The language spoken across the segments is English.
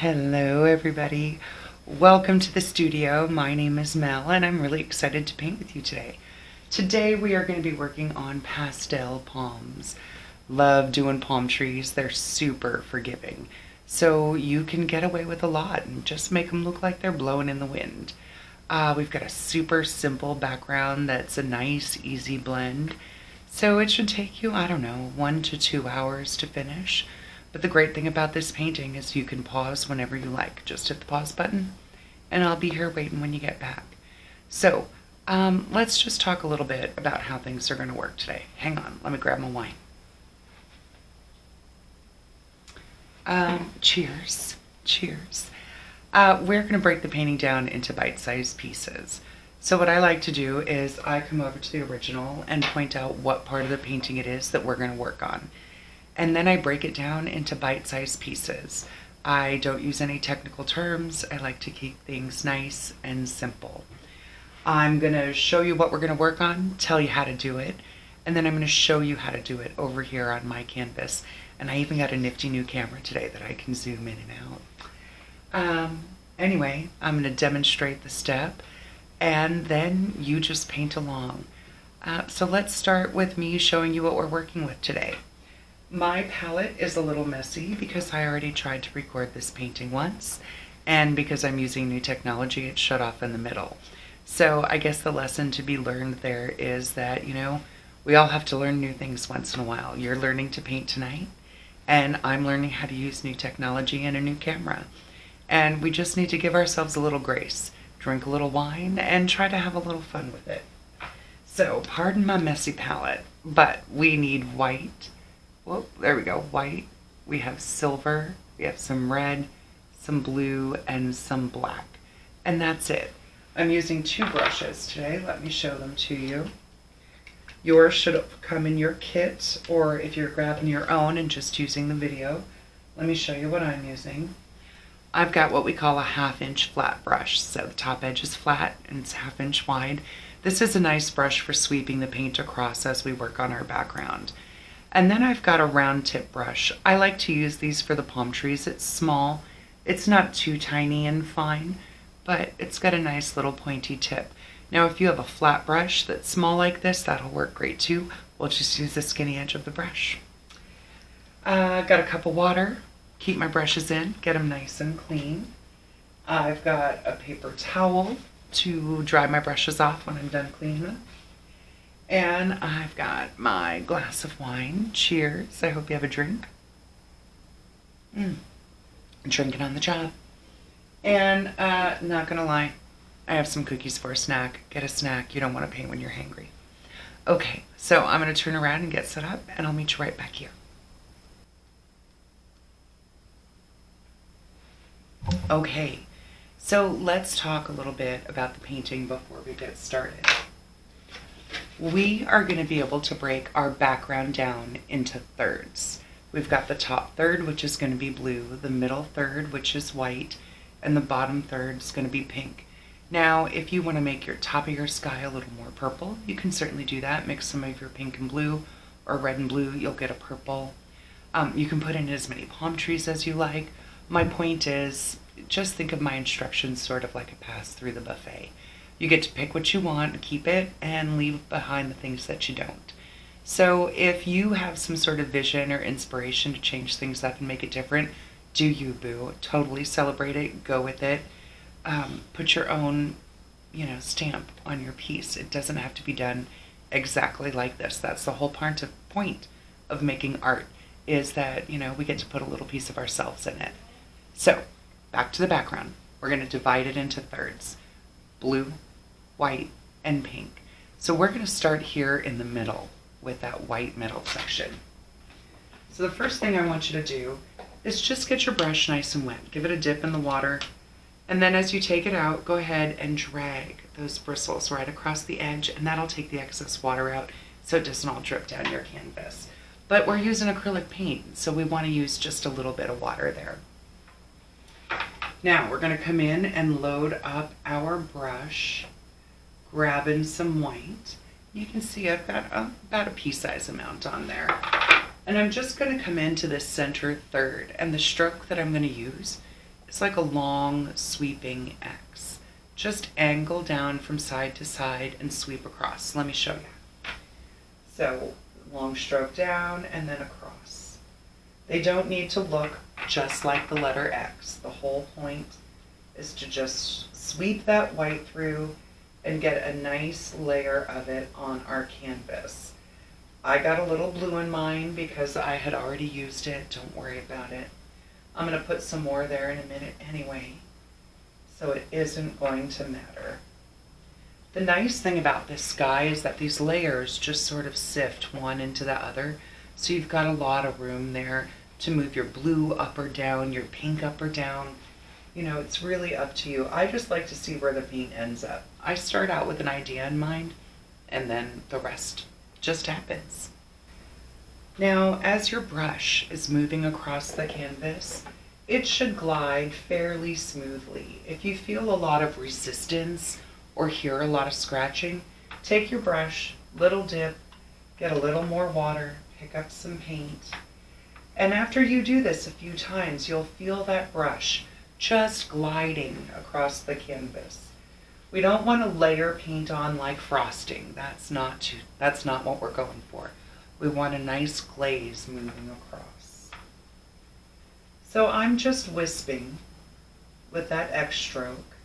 Hello everybody, welcome to the studio. My name is Mel and I'm really excited to paint with you today. Today we are going to be working on pastel palms. Love doing palm trees, they're super forgiving. So you can get away with a lot and just make them look like they're blowing in the wind. We've got a super simple background that's a nice easy blend. So it should take you, I don't know, 1 to 2 hours to finish. But the great thing about this painting is you can pause whenever you like. Just hit the pause button and I'll be here waiting when you get back. So let's just talk a little bit about how things are going to work today. Hang on, let me grab my wine. Cheers. Cheers. We're going to break the painting down into bite-sized pieces. So what I like to do is I come over to the original and point out what part of the painting it is that we're going to work on. And then I break it down into bite-sized pieces. I don't use any technical terms. I like to keep things nice and simple. I'm going to show you what we're going to work on, tell you how to do it, and then I'm going to show you how to do it over here on my canvas. And I even got a nifty new camera today that I can zoom in and out. Anyway, I'm going to demonstrate the step, and then you just paint along. So let's start with me showing you what we're working with today. My palette is a little messy because I already tried to record this painting once, and because I'm using new technology, it's shut off in the middle. So I guess the lesson to be learned there is that, we all have to learn new things once in a while. You're learning to paint tonight, and I'm learning how to use new technology and a new camera. And we just need to give ourselves a little grace, drink a little wine, and try to have a little fun with it. So, pardon my messy palette, but we need white. Well, there we go, white. We have silver, we have some red, some blue, and some black. And that's it. I'm using 2 brushes today. Let me show them to you. Yours should come in your kit, or if you're grabbing your own and just using the video, let me show you what I'm using. I've got what we call a 1/2 inch flat brush. So the top edge is flat and it's 1/2 inch wide. This is a nice brush for sweeping the paint across as we work on our background. And then I've got a round tip brush. I like to use these for the palm trees. It's small. It's not too tiny and fine, but it's got a nice little pointy tip. Now if you have a flat brush that's small like this, that'll work great too. We'll just use the skinny edge of the brush. Got a cup of water. Keep my brushes in, get them nice and clean. I've got a paper towel to dry my brushes off when I'm done cleaning them. And I've got my glass of wine. Cheers. I hope you have a drink. Drinking on the job. And not gonna lie, I have some cookies for a snack. Get a snack. You don't want to paint when you're hangry. Okay, so I'm gonna turn around and get set up, and I'll meet you right back here. Okay, so let's talk a little bit about the painting before we get started. We are going to be able to break our background down into thirds. We've got the top third, which is going to be blue, the middle third, which is white, and the bottom third is going to be pink. Now, if you want to make your top of your sky a little more purple, you can certainly do that. Mix some of your pink and blue, or red and blue, you'll get a purple. You can put in as many palm trees as you like. My point is, just think of my instructions sort of like a pass through the buffet. You get to pick what you want, keep it, and leave behind the things that you don't. So if you have some sort of vision or inspiration to change things up and make it different, do you, boo. Totally celebrate it, go with it. Put your own, stamp on your piece. It doesn't have to be done exactly like this. That's the whole point of making art, is that, we get to put a little piece of ourselves in it. So, back to the background. We're going to divide it into thirds. Blue, white, and pink. So we're going to start here in the middle with that white middle section. So the first thing I want you to do is just get your brush nice and wet. Give it a dip in the water. And then as you take it out, go ahead and drag those bristles right across the edge, and that'll take the excess water out so it doesn't all drip down your canvas. But we're using acrylic paint, so we want to use just a little bit of water there. Now we're going to come in and load up our brush, grabbing some white. You can see I've got about a pea-size amount on there. And I'm just going to come into this center third, and the stroke that I'm going to use is like a long sweeping X. Just angle down from side to side and sweep across. Let me show you. So long stroke down and then across. They don't need to look just like the letter X. The whole point is to just sweep that white through and get a nice layer of it on our canvas. I got a little blue in mine because I had already used it. Don't worry about it. I'm going to put some more there in a minute anyway, so it isn't going to matter. The nice thing about this sky is that these layers just sort of sift one into the other, so you've got a lot of room there to move your blue up or down, your pink up or down. You know, it's really up to you. I just like to see where the paint ends up. I start out with an idea in mind, and then the rest just happens. Now, as your brush is moving across the canvas, it should glide fairly smoothly. If you feel a lot of resistance or hear a lot of scratching, take your brush, little dip, get a little more water, pick up some paint. And after you do this a few times, you'll feel that brush just gliding across the canvas. We don't want to layer paint on like frosting. That's not what we're going for. We want a nice glaze moving across. So I'm just wisping with that X stroke,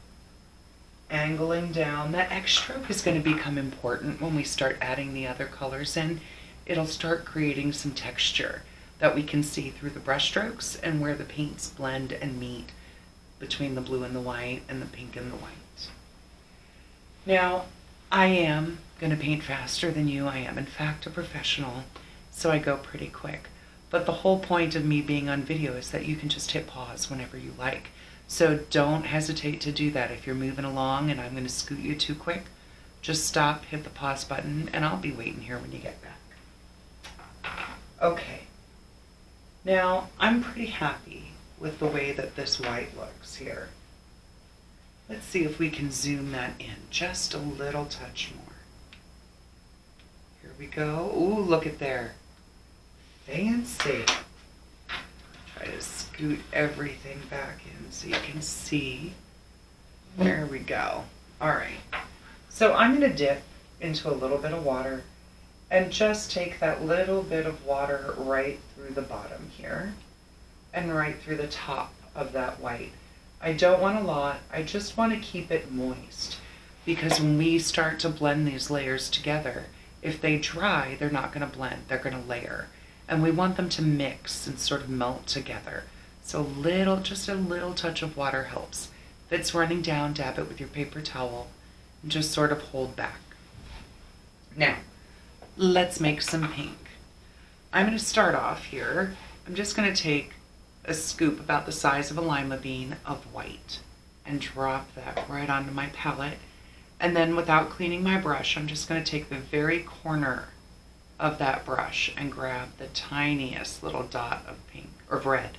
angling down. That X stroke is going to become important when we start adding the other colors in. It'll start creating some texture that we can see through the brush strokes and where the paints blend and meet between the blue and the white and the pink and the white. Now, I am going to paint faster than you. I am, in fact, a professional, so I go pretty quick. But the whole point of me being on video is that you can just hit pause whenever you like. So don't hesitate to do that. If you're moving along and I'm going to scoot you too quick, just stop, hit the pause button, and I'll be waiting here when you get back. Okay. Now, I'm pretty happy with the way that this white looks here. Let's see if we can zoom that in just a little touch more. Here we go. Ooh, look at there. Fancy. Try to scoot everything back in so you can see. There we go. All right. So I'm going to dip into a little bit of water and just take that little bit of water right through the bottom here and right through the top of that white. I don't want a lot. I just want to keep it moist, because when we start to blend these layers together, if they dry, they're not going to blend. They're going to layer. And we want them to mix and sort of melt together. So just a little touch of water helps. If it's running down, dab it with your paper towel and just sort of hold back. Now, let's make some pink. I'm going to start off here. I'm just going to take a scoop about the size of a lima bean of white and drop that right onto my palette. And then without cleaning my brush, I'm just going to take the very corner of that brush and grab the tiniest little dot of pink or red.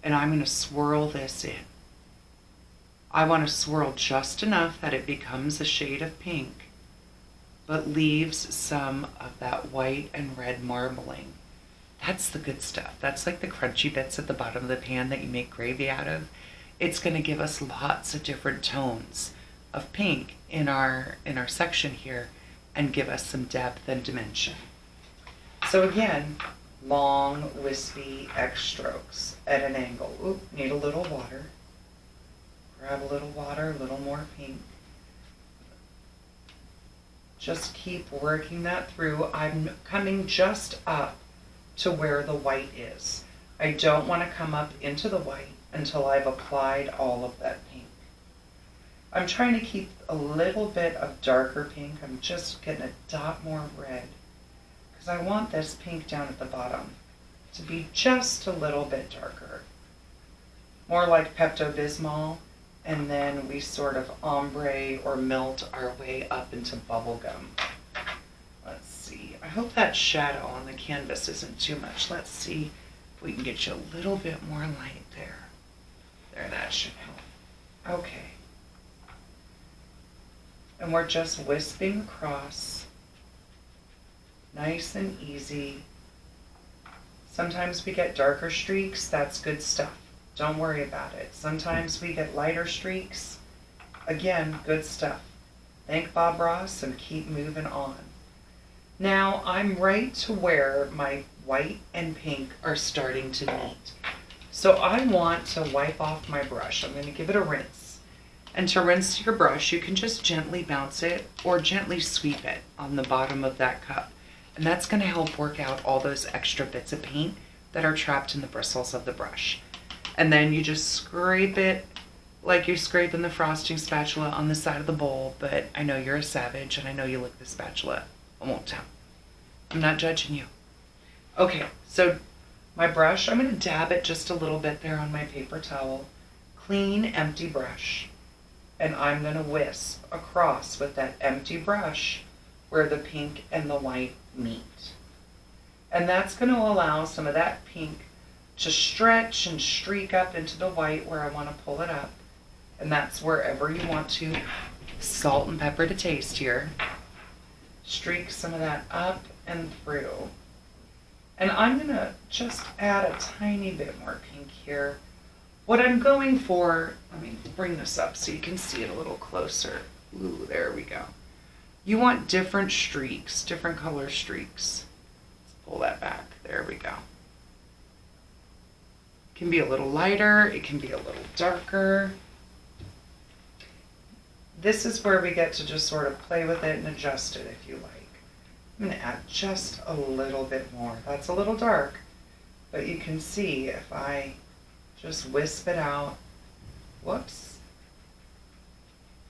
And I'm going to swirl this in. I want to swirl just enough that it becomes a shade of pink, but leaves some of that white and red marbling. That's the good stuff. That's like the crunchy bits at the bottom of the pan that you make gravy out of. It's going to give us lots of different tones of pink in our section here and give us some depth and dimension. So again, long, wispy X strokes at an angle. Oop, need a little water. Grab a little water, a little more pink. Just keep working that through. I'm coming just up to where the white is. I don't want to come up into the white until I've applied all of that pink. I'm trying to keep a little bit of darker pink. I'm just getting a dot more red because I want this pink down at the bottom to be just a little bit darker. More like Pepto-Bismol, and then we sort of ombre or melt our way up into bubblegum. Let's see. I hope that shadow on the canvas isn't too much. Let's see if we can get you a little bit more light there. There, that should help. Okay. And we're just wisping across, nice and easy. Sometimes we get darker streaks. That's good stuff. Don't worry about it. Sometimes we get lighter streaks. Again, good stuff. Thank Bob Ross and keep moving on. Now I'm right to where my white and pink are starting to meet. So I want to wipe off my brush. I'm going to give it a rinse. And to rinse your brush, you can just gently bounce it or gently sweep it on the bottom of that cup. And that's going to help work out all those extra bits of paint that are trapped in the bristles of the brush. And then you just scrape it like you're scraping the frosting spatula on the side of the bowl, but I know you're a savage and I know you lick the spatula. I won't tell. I'm not judging you. Okay, so my brush, I'm going to dab it just a little bit there on my paper towel. Clean, empty brush. And I'm going to wisp across with that empty brush where the pink and the white meet. And that's going to allow some of that pink to stretch and streak up into the white where I want to pull it up. And that's wherever you want to. Salt and pepper to taste here. Streak some of that up and through. And I'm going to just add a tiny bit more pink here. What I'm going for, let me bring this up so you can see it a little closer. Ooh, there we go. You want different streaks, different color streaks. Let's pull that back. There we go. It can be a little lighter. It can be a little darker. This is where we get to just sort of play with it and adjust it if you like. I'm going to add just a little bit more. That's a little dark, but you can see if I just wisp it out, whoops,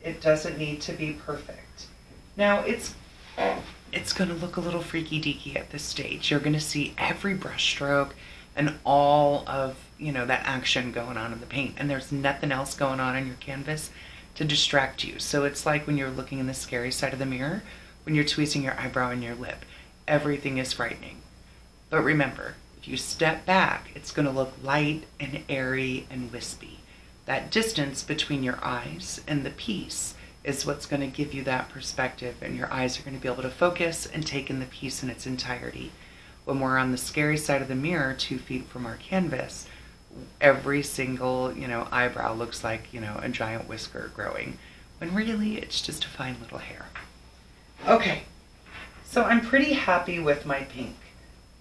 it doesn't need to be perfect. Now it's going to look a little freaky deaky at this stage. You're going to see every brush stroke and all of, that action going on in the paint, and there's nothing else going on in your canvas to distract you. So it's like when you're looking in the scary side of the mirror, when you're tweezing your eyebrow and your lip, everything is frightening. But remember, if you step back, it's going to look light and airy and wispy. That distance between your eyes and the piece is what's going to give you that perspective, and your eyes are going to be able to focus and take in the piece in its entirety. When we're on the scary side of the mirror, 2 feet from our canvas, every single, eyebrow looks like, a giant whisker growing, when really it's just a fine little hair. Okay, so I'm pretty happy with my pink.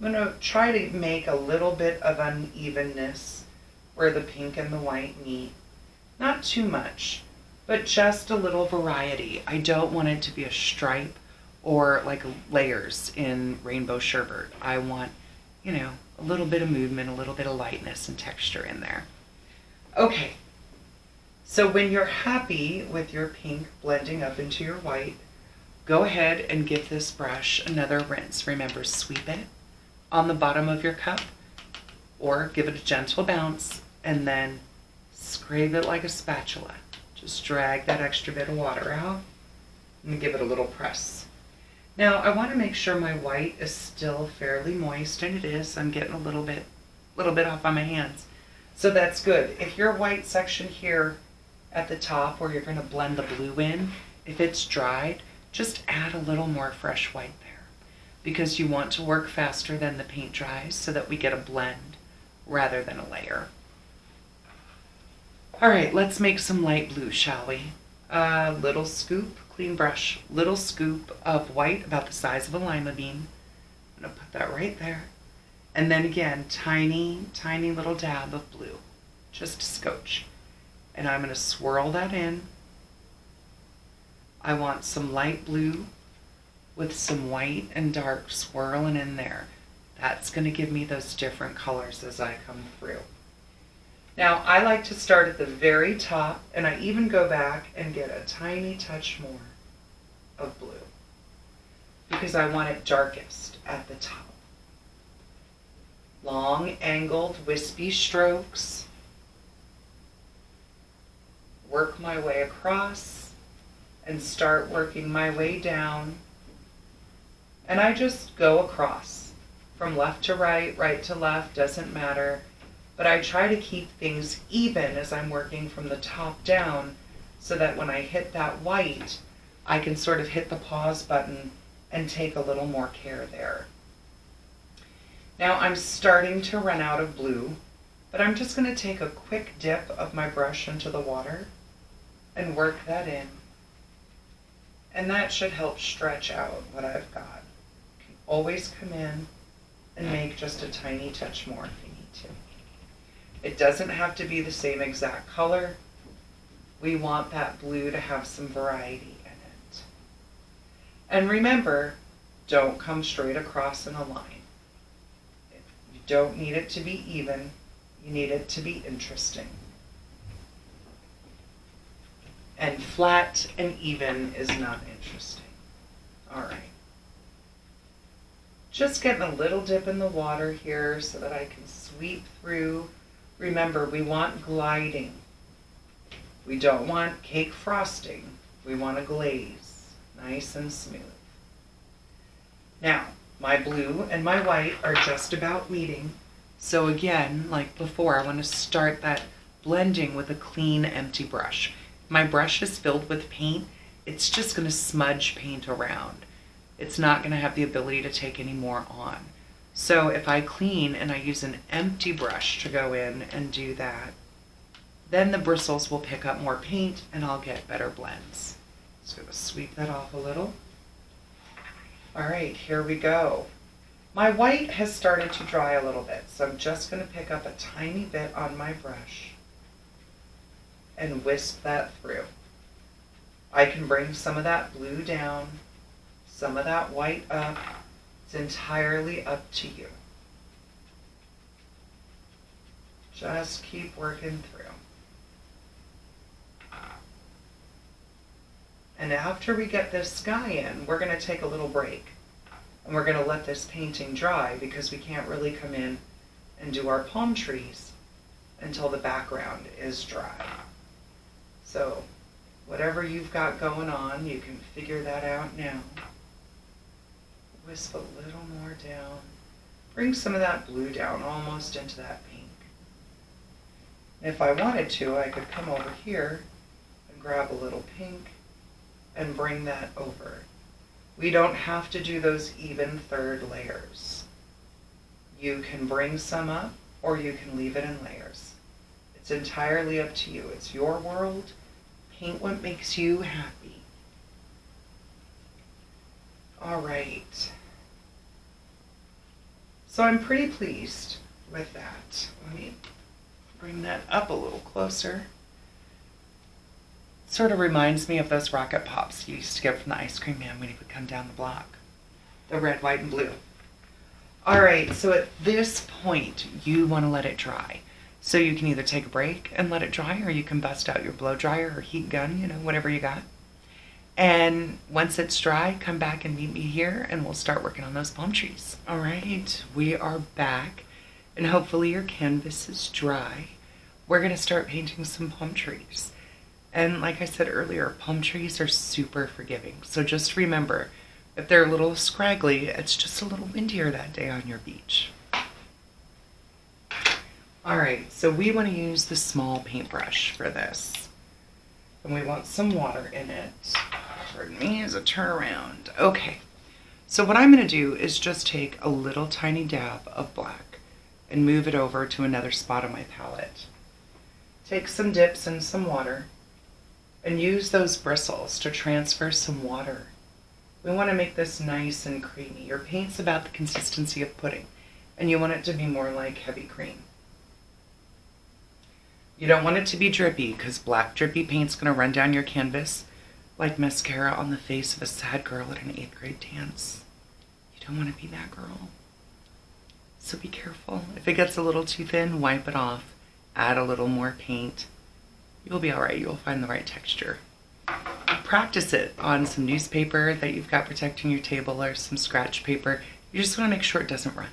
I'm going to try to make a little bit of unevenness where the pink and the white meet. Not too much, but just a little variety. I don't want it to be a stripe or like layers in rainbow sherbet. I want, a little bit of movement, a little bit of lightness and texture in there. Okay, so when you're happy with your pink blending up into your white, go ahead and give this brush another rinse. Remember, sweep it on the bottom of your cup or give it a gentle bounce and then scrape it like a spatula. Just drag that extra bit of water out and give it a little press. Now I want to make sure my white is still fairly moist, and it is. I'm getting a little bit off on my hands. So that's good. If your white section here at the top where you're going to blend the blue in, if it's dried, just add a little more fresh white there, because you want to work faster than the paint dries so that we get a blend rather than a layer. All right, let's make some light blue, shall we? Little scoop, clean brush, little scoop of white about the size of a lima bean. I'm gonna put that right there. And then again, tiny, tiny little dab of blue, just a scotch. And I'm gonna swirl that in. I want some light blue with some white and dark swirling in there. That's going to give me those different colors as I come through. Now, I like to start at the very top, and I even go back and get a tiny touch more of blue because I want it darkest at the top. Long, angled, wispy strokes. Work my way across and start working my way down. And I just go across from left to right, right to left, doesn't matter. But I try to keep things even as I'm working from the top down so that when I hit that white, I can sort of hit the pause button and take a little more care there. Now I'm starting to run out of blue, But I'm just going to take a quick dip of my brush into the water and work that in. And that should help stretch out what I've got. You can always come in and make just a tiny touch more if you need to. It doesn't have to be the same exact color. We want that blue to have some variety in it. And remember, don't come straight across in a line. You don't need it to be even. You need it to be interesting. And flat and even is not interesting. All right. Just getting a little dip in the water here so that I can sweep through. Remember, we want gliding. We don't want cake frosting. We want a glaze, nice and smooth. Now, my blue and my white are just about meeting. So again, like before, I want to start that blending with a clean, empty brush. My brush is filled with paint. It's just going to smudge paint around. It's not going to have the ability to take any more on. So if I clean and I use an empty brush to go in and do that, then the bristles will pick up more paint and I'll get better blends. So I'm going to sweep that off a little. All right, here we go. My white has started to dry a little bit, so I'm just going to pick up a tiny bit on my brush and wisp that through. I can bring some of that blue down, some of that white up. It's entirely up to you. Just keep working through. And after we get this sky in, we're going to take a little break. And we're going to let this painting dry because we can't really come in and do our palm trees until the background is dry. So whatever you've got going on, you can figure that out now. Wisp a little more down. Bring some of that blue down almost into that pink. And if I wanted to, I could come over here and grab a little pink and bring that over. We don't have to do those even third layers. You can bring some up or you can leave it in layers. It's entirely up to you. It's your world. Paint what makes you happy. All right. So I'm pretty pleased with that. Let me bring that up a little closer. Sort of reminds me of those rocket pops you used to get from the ice cream man when he would come down the block. The red, white, and blue. All right, so at this point, you want to let it dry. So you can either take a break and let it dry, or you can bust out your blow dryer or heat gun, whatever you got. And once it's dry, come back and meet me here, and we'll start working on those palm trees. All right, we are back, and hopefully your canvas is dry. We're going to start painting some palm trees. And like I said earlier, palm trees are super forgiving. So just remember, if they're a little scraggly, it's just a little windier that day on your beach. All right, so we want to use the small paintbrush for this. And we want some water in it. Pardon me as I turn around. Okay, so what I'm going to do is just take a little tiny dab of black and move it over to another spot on my palette. Take some dips in some water and use those bristles to transfer some water. We want to make this nice and creamy. Your paint's about the consistency of pudding, and you want it to be more like heavy cream. You don't want it to be drippy, because black drippy paint's going to run down your canvas like mascara on the face of a sad girl at an 8th grade dance. You don't want to be that girl. So be careful. If it gets a little too thin, wipe it off. Add a little more paint. You'll be all right. You'll find the right texture. Practice it on some newspaper that you've got protecting your table or some scratch paper. You just want to make sure it doesn't run.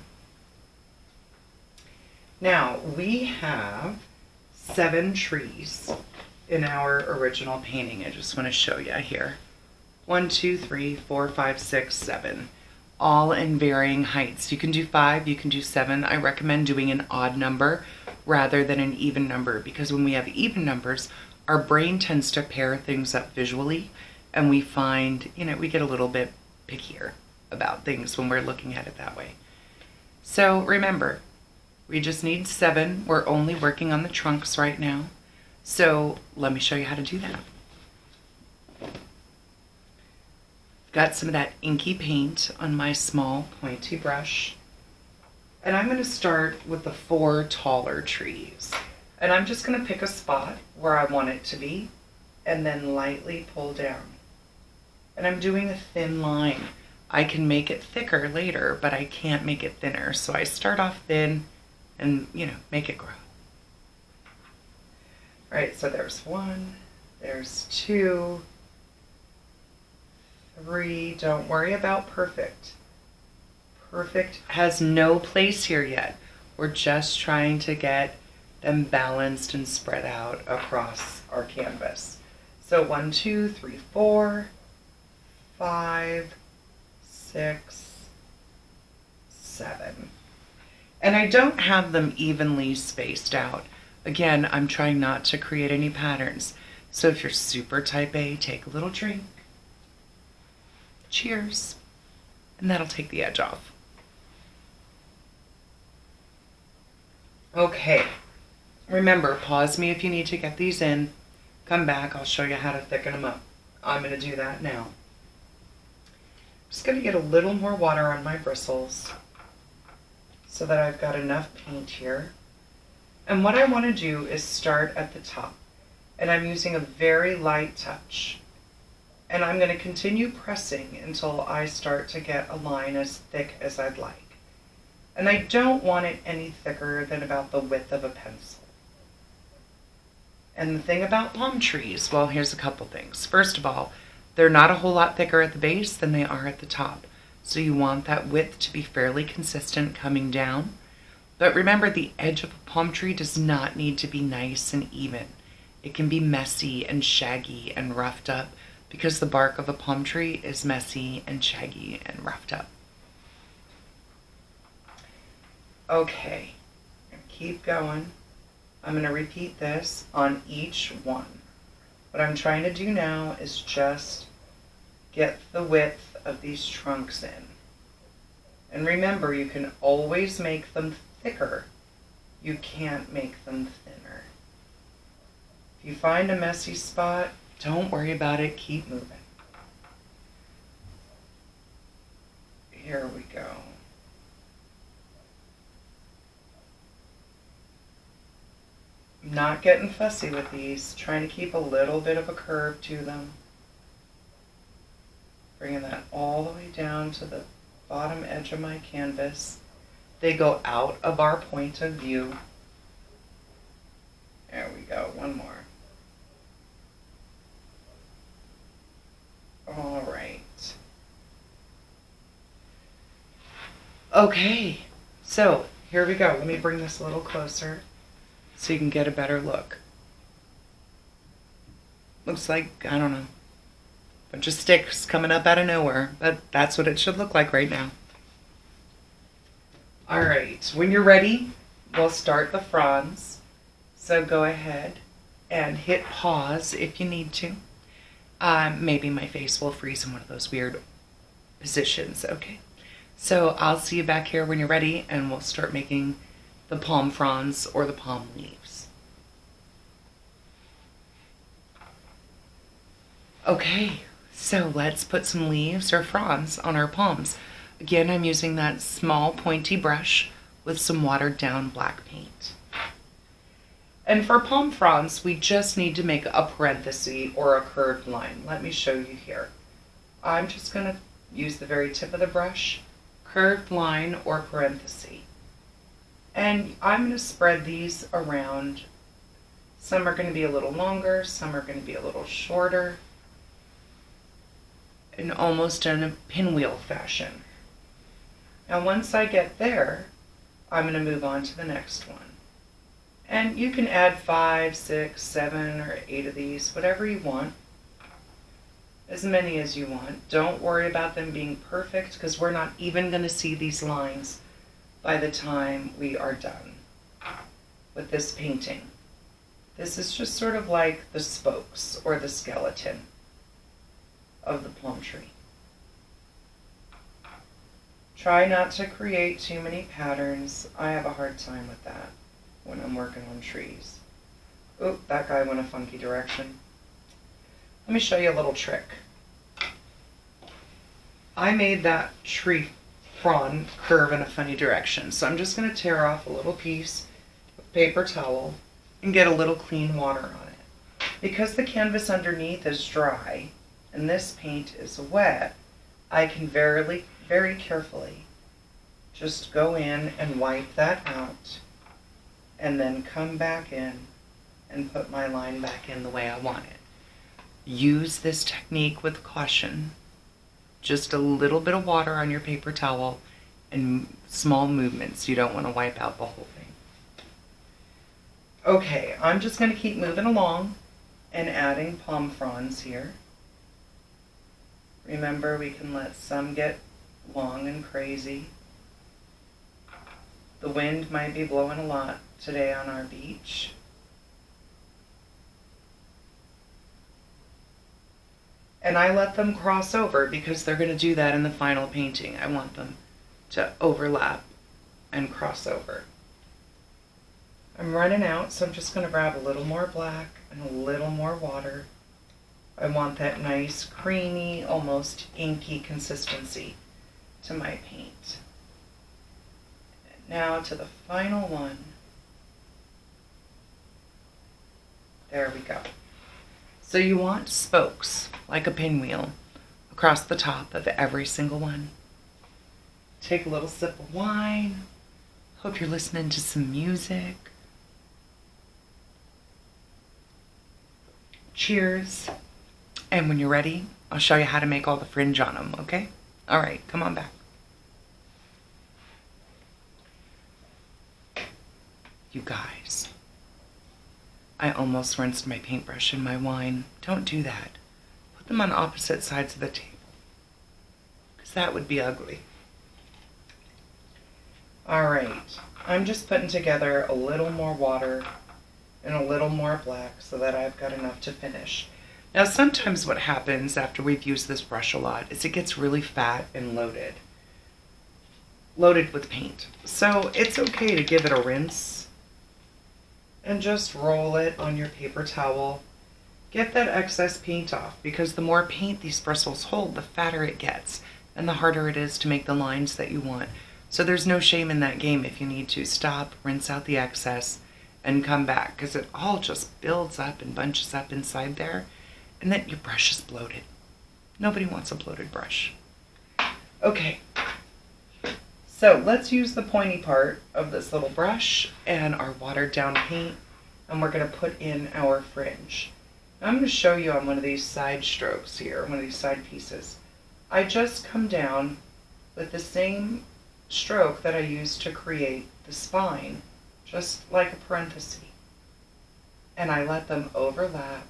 Now, we have 7 trees in our original painting. I just want to show you here. 1, 2, 3, 4, 5, 6, 7. All in varying heights. You can do 5, you can do 7. I recommend doing an odd number rather than an even number, because when we have even numbers, our brain tends to pair things up visually, and we find, we get a little bit pickier about things when we're looking at it that way. So remember, We just need 7. We're only working on the trunks right now. So let me show you how to do that. Got some of that inky paint on my small pointy brush. And I'm going to start with the 4 taller trees. And I'm just going to pick a spot where I want it to be and then lightly pull down. And I'm doing a thin line. I can make it thicker later, but I can't make it thinner. So I start off thin and, make it grow. All right, so there's 1, there's 2, 3. Don't worry about perfect. Perfect has no place here yet. We're just trying to get them balanced and spread out across our canvas. So 1, 2, 3, 4, 5, 6, 7. And I don't have them evenly spaced out. Again, I'm trying not to create any patterns. So if you're super type A, take a little drink. Cheers. And that'll take the edge off. Okay. Remember, pause me if you need to get these in. Come back, I'll show you how to thicken them up. I'm going to do that now. Just going to get a little more water on my bristles so that I've got enough paint here. And what I want to do is start at the top. And I'm using a very light touch. And I'm going to continue pressing until I start to get a line as thick as I'd like. And I don't want it any thicker than about the width of a pencil. And the thing about palm trees, well, here's a couple things. First of all, they're not a whole lot thicker at the base than they are at the top. So you want that width to be fairly consistent coming down. But remember, the edge of a palm tree does not need to be nice and even. It can be messy and shaggy and roughed up because the bark of a palm tree is messy and shaggy and roughed up. Okay, keep going. I'm going to repeat this on each one. What I'm trying to do now is just get the width of these trunks in. And remember, you can always make them thicker. You can't make them thinner. If you find a messy spot, don't worry about it. Keep moving. Here we go. Not getting fussy with these, trying to keep a little bit of a curve to them. Bringing that all the way down to the bottom edge of my canvas. They go out of our point of view. There we go, one more. All right. Okay, so here we go. Let me bring this a little closer so you can get a better look. Looks like, I don't know, a bunch of sticks coming up out of nowhere, but that's what it should look like right now. All right, when you're ready, we'll start the fronds. So go ahead and hit pause if you need to. Maybe my face will freeze in one of those weird positions. Okay, so I'll see you back here when you're ready, and we'll start making the palm fronds or the palm leaves. Okay, so let's put some leaves or fronds on our palms. Again, I'm using that small pointy brush with some watered down black paint. And for palm fronds, we just need to make a parenthesis or a curved line. Let me show you here. I'm just going to use the very tip of the brush, curved line or parenthesis. And I'm going to spread these around. Some are going to be a little longer, some are going to be a little shorter, and almost in a pinwheel fashion. Now once I get there, I'm going to move on to the next one. And you can add 5, 6, 7, or 8 of these, whatever you want. As many as you want. Don't worry about them being perfect, because we're not even going to see these lines by the time we are done with this painting. This is just sort of like the spokes or the skeleton of the palm tree. Try not to create too many patterns. I have a hard time with that when I'm working on trees. Oop, that guy went a funky direction. Let me show you a little trick. I made that tree frond curve in a funny direction, so I'm just going to tear off a little piece of paper towel and get a little clean water on it. Because the canvas underneath is dry and this paint is wet, I can very carefully just go in and wipe that out and then come back in and put my line back in the way I want it. Use this technique with caution. Just a little bit of water on your paper towel and small movements. You don't want to wipe out the whole thing. Okay, I'm just going to keep moving along and adding palm fronds here. Remember, we can let some get long and crazy. The wind might be blowing a lot today on our beach. And I let them cross over because they're going to do that in the final painting. I want them to overlap and cross over. I'm running out, so I'm just going to grab a little more black and a little more water. I want that nice, creamy, almost inky consistency to my paint. And now to the final one. There we go. So you want spokes, like a pinwheel, across the top of every single one. Take a little sip of wine. Hope you're listening to some music. Cheers. And when you're ready, I'll show you how to make all the fringe on them, okay? All right, come on back. You guys, I almost rinsed my paintbrush in my wine. Don't do that. Put them on opposite sides of the table, because that would be ugly. All right, I'm just putting together a little more water and a little more black so that I've got enough to finish. Now, sometimes what happens after we've used this brush a lot is it gets really fat and loaded with paint. So it's okay to give it a rinse and just roll it on your paper towel. Get that excess paint off, because the more paint these bristles hold, the fatter it gets and the harder it is to make the lines that you want. So there's no shame in that game. If you need to, stop, rinse out the excess, and come back, because it all just builds up and bunches up inside there, and then your brush is bloated. Nobody wants a bloated brush. Okay, so let's use the pointy part of this little brush and our watered down paint, and we're going to put in our fringe. Now I'm going to show you on one of these side strokes here, one of these side pieces. I just come down with the same stroke that I used to create the spine, just like a parenthesis, and I let them overlap.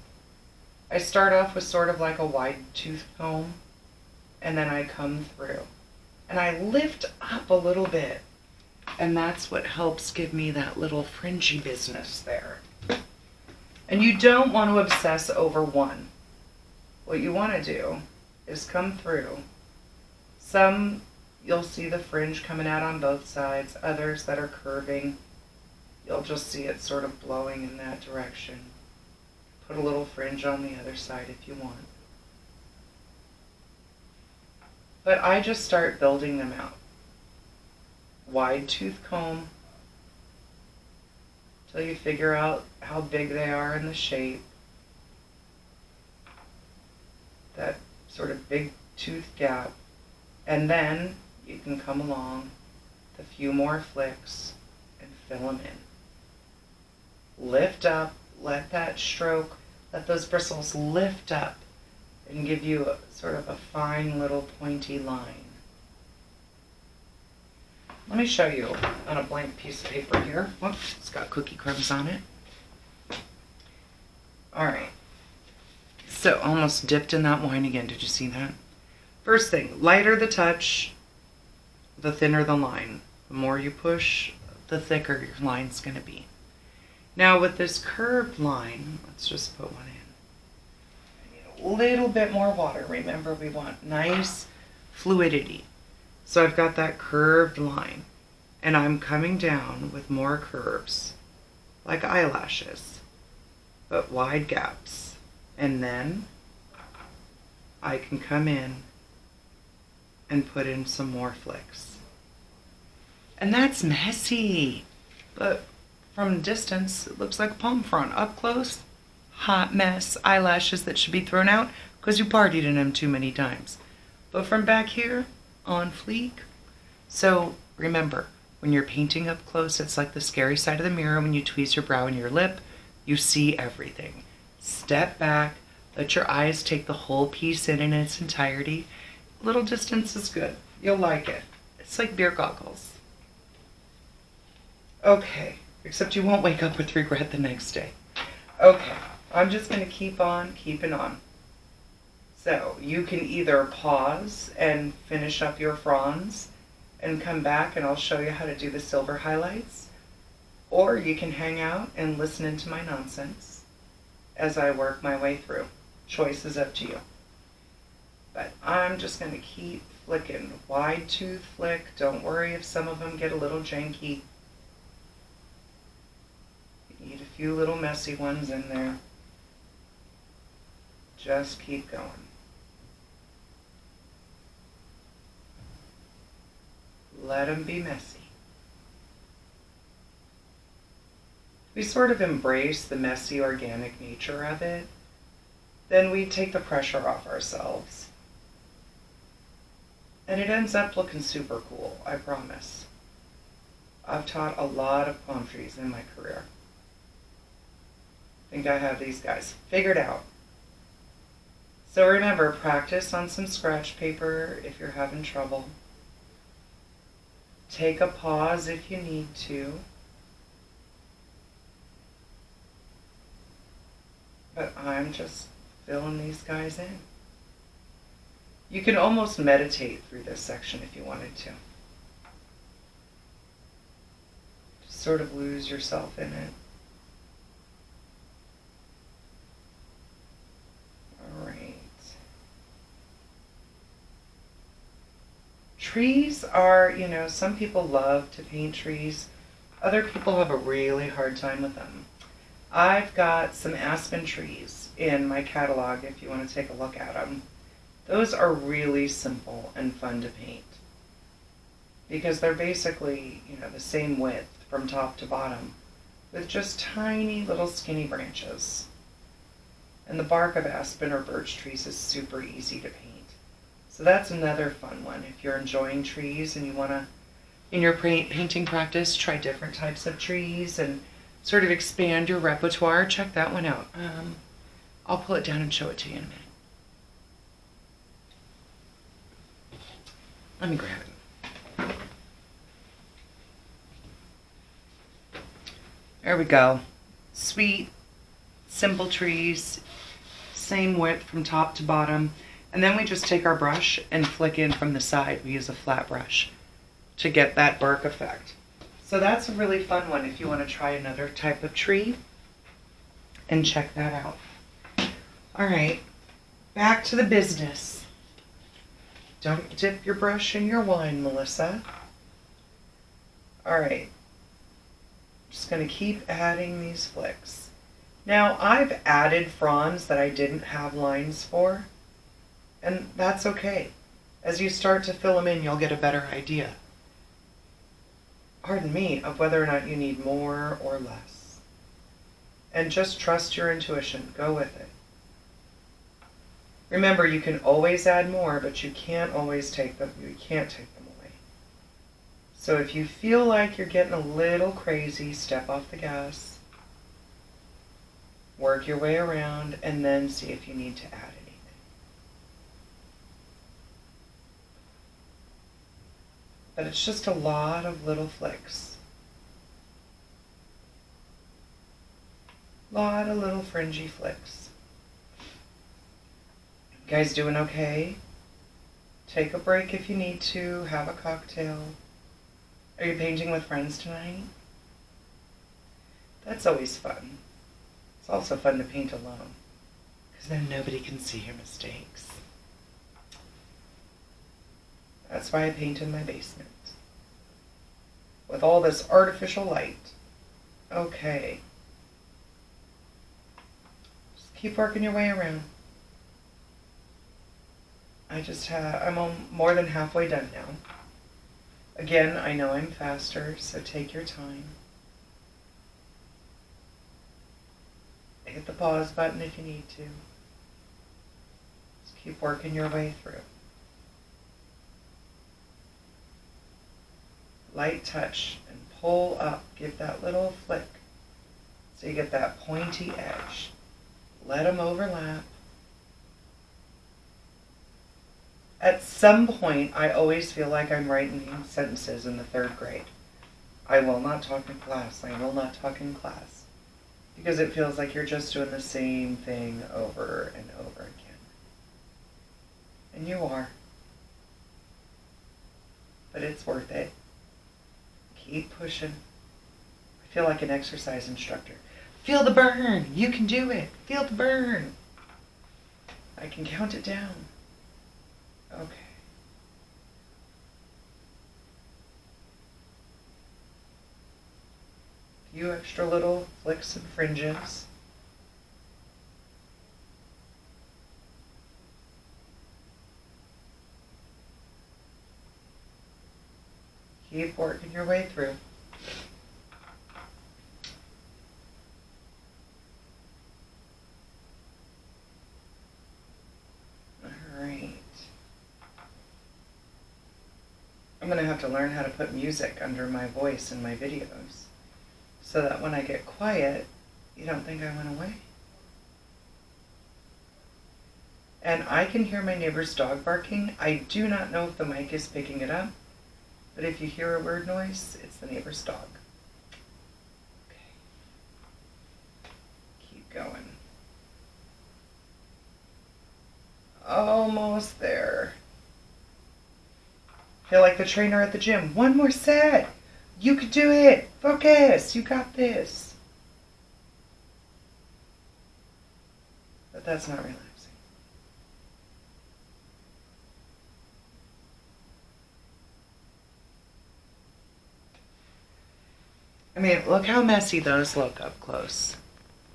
I start off with sort of like a wide tooth comb, and then I come through and I lift up a little bit, and that's what helps give me that little fringy business there. And you don't want to obsess over one. What you want to do is come through. Some you'll see the fringe coming out on both sides, others that are curving, you'll just see it sort of blowing in that direction. Put a little fringe on the other side if you want. But I just start building them out. Wide tooth comb till you figure out how big they are in the shape. That sort of big tooth gap. And then you can come along with a few more flicks and fill them in. Lift up, let that stroke, let those bristles lift up and give you sort of a fine little pointy line. Let me show you on a blank piece of paper here. Whoops, it's got cookie crumbs on it. All right. So almost dipped in that wine again. Did you see that? First thing, lighter the touch, the thinner the line. The more you push, the thicker your line's going to be. Now with this curved line, let's just put one in. I need a little bit more water. Remember, we want nice fluidity. So I've got that curved line, and I'm coming down with more curves, like eyelashes, but wide gaps. And then I can come in and put in some more flicks. And that's messy, but from a distance, it looks like a palm frond. Up close, hot mess, eyelashes that should be thrown out because you partied in them too many times. But from back here, on fleek. So remember, when you're painting up close, it's like the scary side of the mirror when you tweeze your brow and your lip. You see everything. Step back, let your eyes take the whole piece in its entirety. A little distance is good. You'll like it. It's like beer goggles. Okay, except you won't wake up with regret the next day. Okay, I'm just going to keep on keeping on. So you can either pause and finish up your fronds and come back and I'll show you how to do the silver highlights. Or you can hang out and listen into my nonsense as I work my way through. Choice is up to you. But I'm just going to keep flicking. Wide tooth flick. Don't worry if some of them get a little janky. You need a few little messy ones in there. Just keep going. Let them be messy. We sort of embrace the messy organic nature of it, then we take the pressure off ourselves. And it ends up looking super cool, I promise. I've taught a lot of palm trees in my career. I think I have these guys figured out. So remember, practice on some scratch paper if you're having trouble. Take a pause if you need to. But I'm just filling these guys in. You can almost meditate through this section if you wanted to. Just sort of lose yourself in it. All right. Trees are, some people love to paint trees. Other people have a really hard time with them. I've got some aspen trees in my catalog if you want to take a look at them. Those are really simple and fun to paint because they're basically, the same width from top to bottom with just tiny little skinny branches. And the bark of aspen or birch trees is super easy to paint. So that's another fun one. If you're enjoying trees and you want to, in your painting practice, try different types of trees and sort of expand your repertoire, check that one out. I'll pull it down and show it to you in a minute. Let me grab it. There we go. Sweet, simple trees, same width from top to bottom. And then we just take our brush and flick in from the side. We use a flat brush to get that bark effect. So that's a really fun one if you want to try another type of tree and check that out. All right, back to the business. Don't dip your brush in your wine, Melissa. All right, just going to keep adding these flicks. Now, I've added fronds that I didn't have lines for, and that's okay. As you start to fill them in, you'll get a better idea, pardon me, of whether or not you need more or less. And just trust your intuition. Go with it. Remember, you can always add more, but you can't always take them. You can't take them away. So if you feel like you're getting a little crazy, step off the gas, work your way around, and then see if you need to add anything. But it's just a lot of little flicks. A lot of little fringy flicks. You guys doing okay? Take a break if you need to. Have a cocktail. Are you painting with friends tonight? That's always fun. It's also fun to paint alone, because then nobody can see your mistakes. That's why I paint in my basement. With all this artificial light. Okay. Just keep working your way around. I'm more than halfway done now. Again, I know I'm faster, so take your time. Hit the pause button if you need to. Just keep working your way through. Light touch and pull up. Give that little flick so you get that pointy edge. Let them overlap. At some point, I always feel like I'm writing sentences in the 3rd grade. I will not talk in class. I will not talk in class. Because it feels like you're just doing the same thing over and over again. And you are. But it's worth it. Keep pushing. I feel like an exercise instructor. Feel the burn. You can do it. Feel the burn. I can count it down. Okay. A few extra little flicks and fringes. Keep working your way through. I'm going to have to learn how to put music under my voice in my videos so that when I get quiet, you don't think I went away. And I can hear my neighbor's dog barking. I do not know if the mic is picking it up, but if you hear a weird noise, it's the neighbor's dog. Okay. Keep going. Almost there. Feel like the trainer at the gym. One more set. You could do it. Focus. You got this. But that's not relaxing. I mean, look how messy those look up close.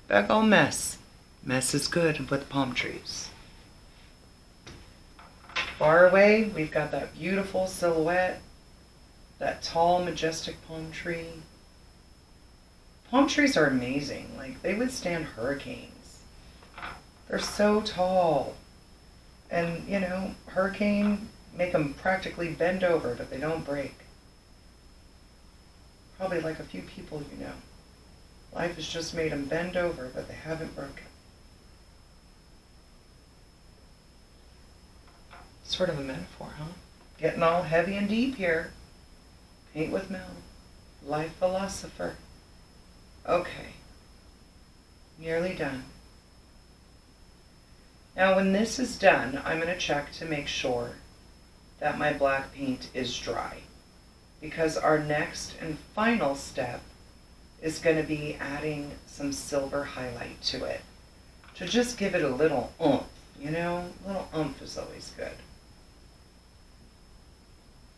Big ol' mess. Mess is good with palm trees. Far away, we've got that beautiful silhouette, that tall, majestic palm tree. Palm trees are amazing. Like, they withstand hurricanes. They're so tall. And, you know, hurricane make them practically bend over, but they don't break. Probably like a few people you know. Life has just made them bend over, but they haven't broken. Sort of a metaphor, huh? Getting all heavy and deep here. Paint with Mel. Life philosopher. Okay. Nearly done. Now when this is done, I'm going to check to make sure that my black paint is dry. Because our next and final step is going to be adding some silver highlight to it. To just give it a little oomph, you know? A little oomph is always good.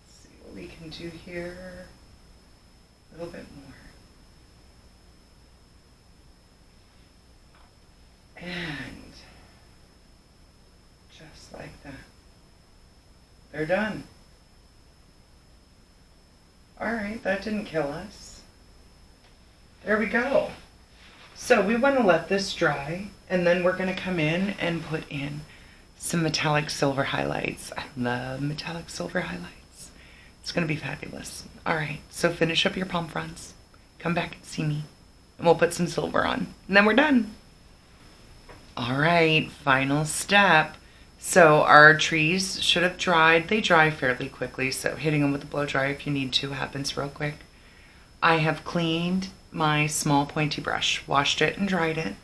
Let's see what we can do here. A little bit more. And just like that. They're done. Alright, that didn't kill us. There we go. So we want to let this dry, and then we're going to come in and put in some metallic silver highlights. I love metallic silver highlights. It's going to be fabulous. Alright, so finish up your palm fronds. Come back and see me, and we'll put some silver on. And then we're done. Alright, final step. So our trees should have dried. They dry fairly quickly, so hitting them with a blow dryer if you need to happens real quick. I have cleaned my small pointy brush, washed it and dried it.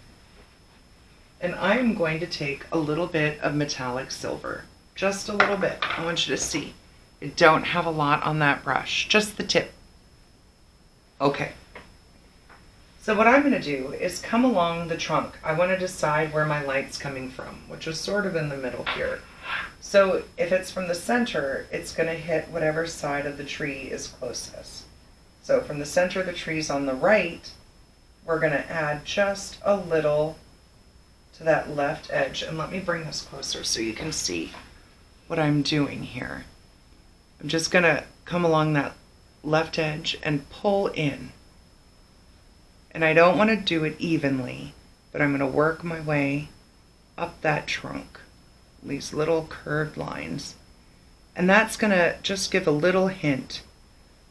And I am going to take a little bit of metallic silver, just a little bit. I want you to see. I don't have a lot on that brush, just the tip. Okay. So what I'm going to do is come along the trunk. I want to decide where my light's coming from, which is sort of in the middle here. So if it's from the center, it's going to hit whatever side of the tree is closest. So from the center of the trees on the right, we're going to add just a little to that left edge. And let me bring this closer so you can see what I'm doing here. I'm just going to come along that left edge and pull in. And I don't want to do it evenly, but I'm going to work my way up that trunk, these little curved lines. And that's going to just give a little hint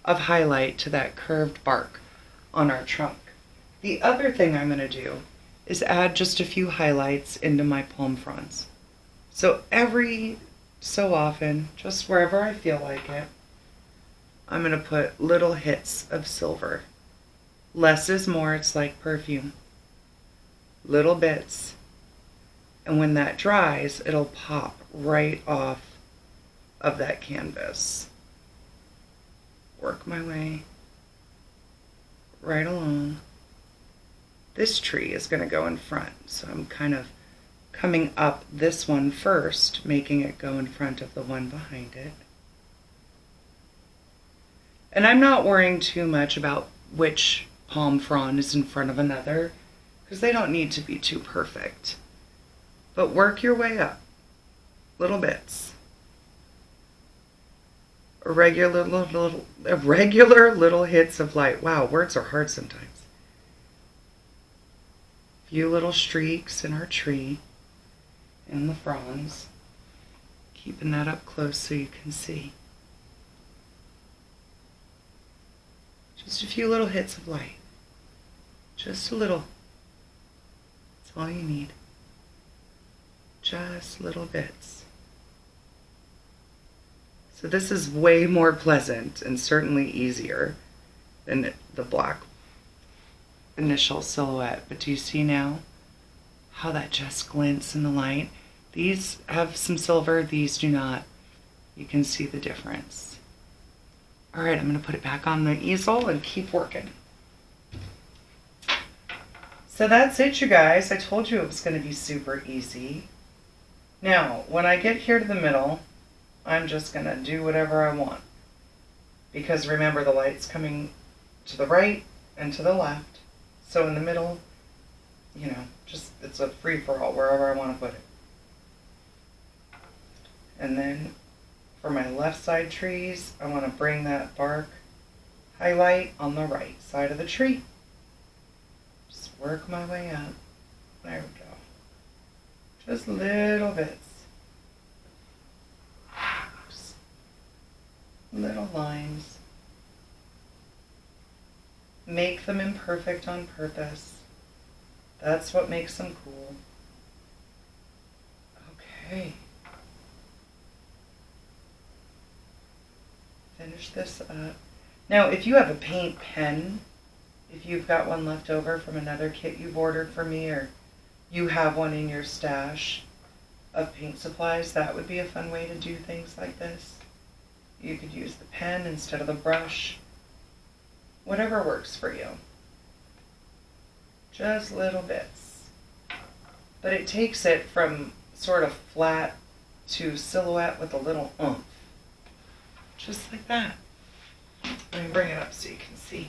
of highlight to that curved bark on our trunk. The other thing I'm going to do is add just a few highlights into my palm fronds. So every so often, just wherever I feel like it, I'm going to put little hits of silver. Less is more, it's like perfume. Little bits. And when that dries, it'll pop right off of that canvas. Work my way right along. This tree is going to go in front, so I'm kind of coming up this one first, making it go in front of the one behind it. And I'm not worrying too much about which palm frond is in front of another, because they don't need to be too perfect. But work your way up, little bits. Irregular little hits of light. Wow, words are hard sometimes. Few little streaks in our tree, in the fronds. Keeping that up close so you can see. Just a few little hits of light. Just a little. That's all you need. Just little bits. So this is way more pleasant and certainly easier than the black initial silhouette. But do you see now how that just glints in the light? These have some silver, these do not. You can see the difference. All right, I'm going to put it back on the easel and keep working. So that's it, you guys. I told you it was going to be super easy. Now, when I get here to the middle, I'm just going to do whatever I want. Because remember, the light's coming to the right and to the left. So in the middle, you know, just it's a free-for-all wherever I want to put it. And then for my left side trees, I want to bring that bark highlight on the right side of the tree. Just work my way up. There we go. Just little bits. Just little lines. Make them imperfect on purpose. That's what makes them cool. Okay. Finish this up. Now, if you have a paint pen, if you've got one left over from another kit you've ordered for me, or you have one in your stash of paint supplies, that would be a fun way to do things like this. You could use the pen instead of the brush. Whatever works for you. Just little bits. But it takes it from sort of flat to silhouette with a little oomph. Just like that. Let me bring it up so you can see.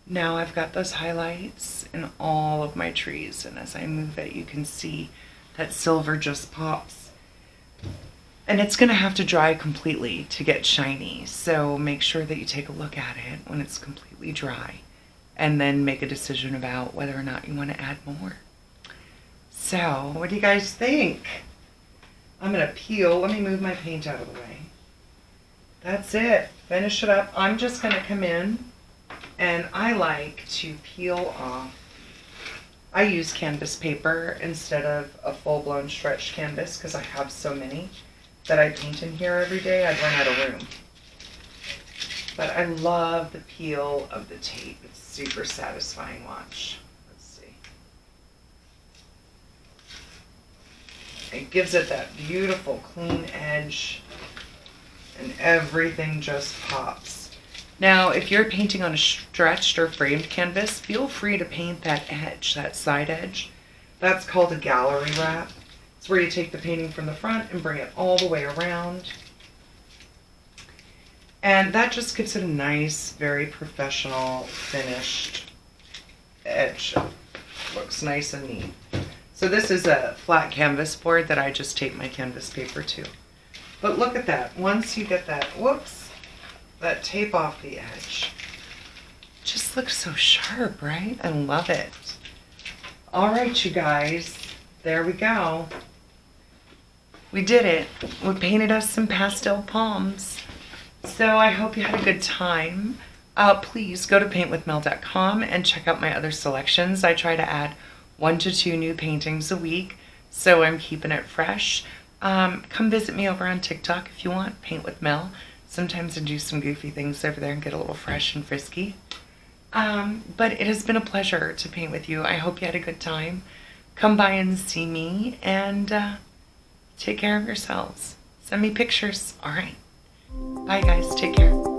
Now I've got those highlights in all of my trees, and as I move it, you can see that silver just pops. And it's going to have to dry completely to get shiny, so make sure that you take a look at it when it's completely dry, and then make a decision about whether or not you want to add more. So, what do you guys think? I'm going to peel. Let me move my paint out of the way. That's it. Finish it up. I'm just going to come in, and I like to peel off. I use canvas paper instead of a full-blown stretched canvas because I have so many that I paint in here every day. I'd run out of room. But I love the peel of the tape. It's super satisfying. Watch. Let's see. It gives it that beautiful clean edge, and everything just pops. Now, if you're painting on a stretched or framed canvas, feel free to paint that edge, that side edge. That's called a gallery wrap. It's where you take the painting from the front and bring it all the way around. And that just gives it a nice, very professional, finished edge. Looks nice and neat. So this is a flat canvas board that I just tape my canvas paper to. But look at that. Once you get that, whoops, that tape off the edge, just looks so sharp, right? I love it. All right, you guys, there we go. We did it. We painted us some pastel palms. So I hope you had a good time. Please go to paintwithmel.com and check out my other selections. I try to add 1 to 2 new paintings a week, so I'm keeping it fresh. Come visit me over on TikTok if you want, Paint With Mel. Sometimes I do some goofy things over there and get a little fresh and frisky. But it has been a pleasure to paint with you. I hope you had a good time. Come by and see me, and take care of yourselves. Send me pictures. All right. Bye, guys. Take care.